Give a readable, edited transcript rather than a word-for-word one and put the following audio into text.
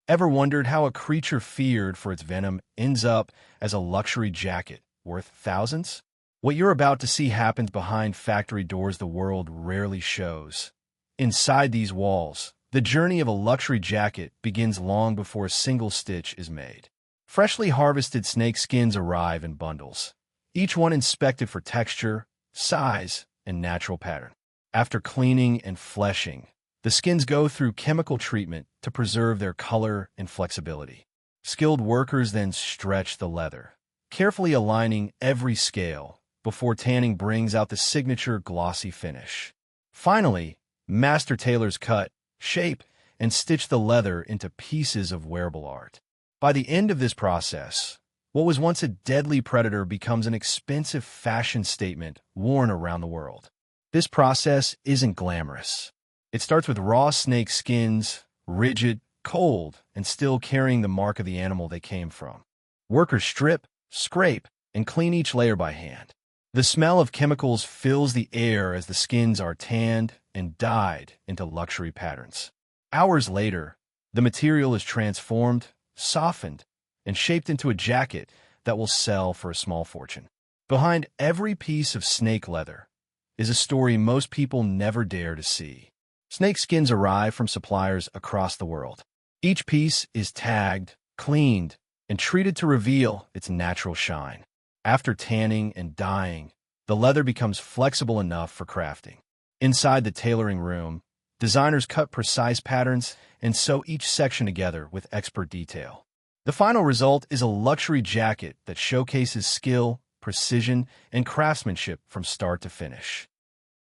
Ever wondered how a creature feared for its venom ends up as a luxury jacket worth thousands? What you're about to see happens behind factory doors the world rarely shows. Inside these walls, the journey of a luxury jacket begins long before a single stitch is made. Freshly harvested snake skins arrive in bundles, each one inspected for texture, size, and natural pattern. After cleaning and fleshing, the skins go through chemical treatment to preserve their color and flexibility. Skilled workers then stretch the leather, carefully aligning every scale before tanning brings out the signature glossy finish. Finally, master tailors cut, shape, and stitch the leather into pieces of wearable art. By the end of this process, what was once a deadly predator becomes an expensive fashion statement worn around the world. This process isn't glamorous. It starts with raw snake skins, rigid, cold, and still carrying the mark of the animal they came from. Workers strip, scrape, and clean each layer by hand. The smell of chemicals fills the air as the skins are tanned and dyed into luxury patterns. Hours later, the material is transformed, softened, and shaped into a jacket that will sell for a small fortune. Behind every piece of snake leather is a story most people never dare to see. Snake skins arrive from suppliers across the world. Each piece is tagged, cleaned, and treated to reveal its natural shine. After tanning and dyeing, the leather becomes flexible enough for crafting. Inside the tailoring room, designers cut precise patterns and sew each section together with expert detail. The final result is a luxury jacket that showcases skill, precision, and craftsmanship from start to finish.